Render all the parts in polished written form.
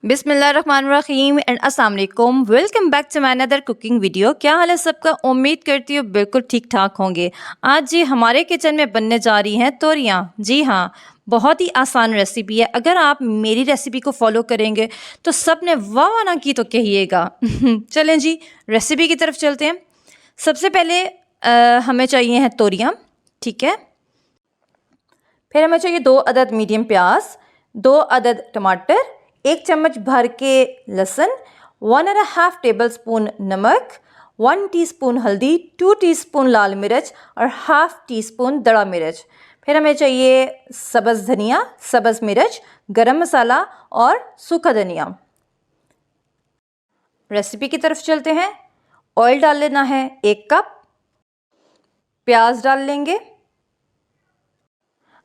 बिस्मिल्लाहिर्रहमानिर्रहीम एंड अस्सलाम वालेकुम। Welcome back to my another cooking video. क्या हाल है सबका? उम्मीद करती हूँ बिल्कुल ठीक ठाक होंगे। आज जी हमारे किचन में बनने जा रही हैं तोरियाँ। जी हाँ, बहुत ही आसान रेसिपी है। अगर आप मेरी रेसिपी को फॉलो करेंगे तो सब ने वाह वाह ना की तो कहिएगा। चलें जी, रेसिपी की तरफ चलते हैं। सबसे पहले हमें चाहिए हैं तोरियाँ, ठीक है। फिर हमें चाहिए 2 अदद मीडियम प्याज, 2 अदद टमाटर, 1 चम्मच भर के लहसुन, 1.5 टेबलस्पून नमक, 1 टीस्पून हल्दी, 2 टीस्पून लाल मिर्च और हाफ टी स्पून दड़ा मिर्च। फिर हमें चाहिए सब्ज़ धनिया, सब्ज़ मिर्च, गरम मसाला और सूखा धनिया। रेसिपी की तरफ चलते हैं। ऑयल डाल लेना है 1 कप। प्याज डाल लेंगे।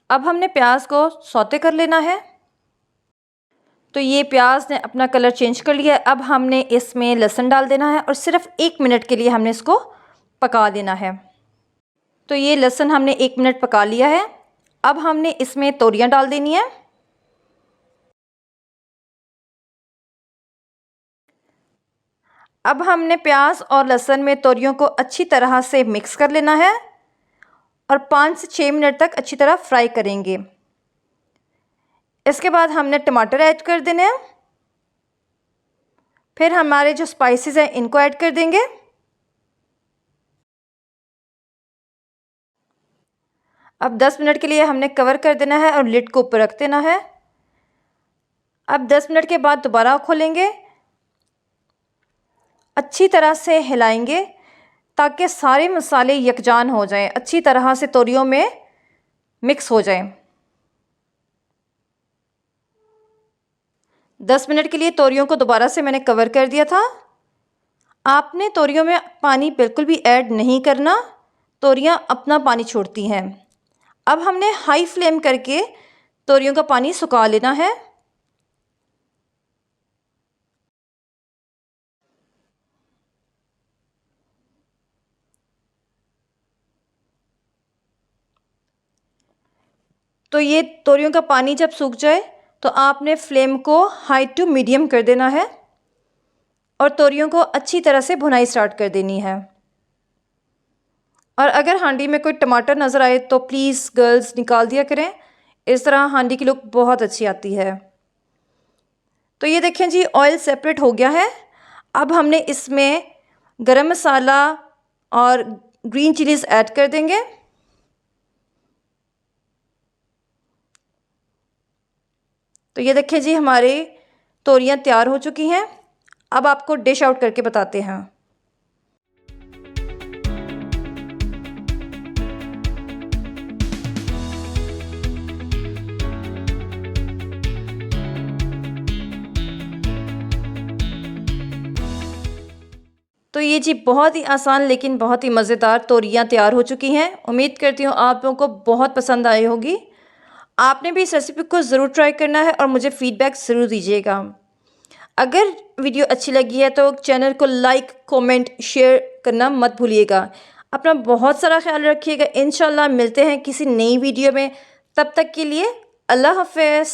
अब हमने प्याज को सौते कर लेना है। तो ये प्याज ने अपना कलर चेंज कर लिया है। अब हमने इसमें लहसुन डाल देना है और सिर्फ 1 मिनट के लिए हमने इसको पका देना है। तो ये लहसुन हमने 1 मिनट पका लिया है। अब हमने इसमें तोरियां डाल देनी है। अब हमने प्याज और लहसुन में तोरियों को अच्छी तरह से मिक्स कर लेना है और 5 से 6 मिनट तक अच्छी तरह फ्राई करेंगे। इसके बाद हमने टमाटर ऐड कर देने हैं। फिर हमारे जो स्पाइसेस हैं इनको ऐड कर देंगे। अब 10 मिनट के लिए हमने कवर कर देना है और लिड को ऊपर रख देना है। अब 10 मिनट के बाद दोबारा खोलेंगे। अच्छी तरह से हिलाएंगे ताकि सारे मसाले यकजान हो जाएं, अच्छी तरह से तोरियों में मिक्स हो जाएं। 10 मिनट के लिए तोरियों को दोबारा से मैंने कवर कर दिया था। आपने तोरियों में पानी बिल्कुल भी ऐड नहीं करना, तोरियां अपना पानी छोड़ती हैं। अब हमने हाई फ्लेम करके तोरियों का पानी सुखा लेना है। तो ये तोरियों का पानी जब सूख जाए तो आपने फ्लेम को हाई टू मीडियम कर देना है और तोरियों को अच्छी तरह से भुनाई स्टार्ट कर देनी है। और अगर हांडी में कोई टमाटर नज़र आए तो प्लीज़ गर्ल्स निकाल दिया करें, इस तरह हांडी की लुक बहुत अच्छी आती है। तो ये देखें जी, ऑयल सेपरेट हो गया है। अब हमने इसमें गरम मसाला और ग्रीन चिलीज़ ऐड कर देंगे। तो ये देखें जी, हमारे तोरियां तैयार हो चुकी हैं। अब आपको डिश आउट करके बताते हैं। तो ये जी बहुत ही आसान लेकिन बहुत ही मज़ेदार तोरियां तैयार हो चुकी हैं। उम्मीद करती हूँ आप लोगों को बहुत पसंद आई होगी। आपने भी इस रेसिपी को ज़रूर ट्राई करना है और मुझे फ़ीडबैक ज़रूर दीजिएगा। अगर वीडियो अच्छी लगी है तो चैनल को लाइक, कमेंट, शेयर करना मत भूलिएगा। अपना बहुत सारा ख्याल रखिएगा। इंशाल्लाह मिलते हैं किसी नई वीडियो में। तब तक के लिए अल्लाह हाफ़िज़।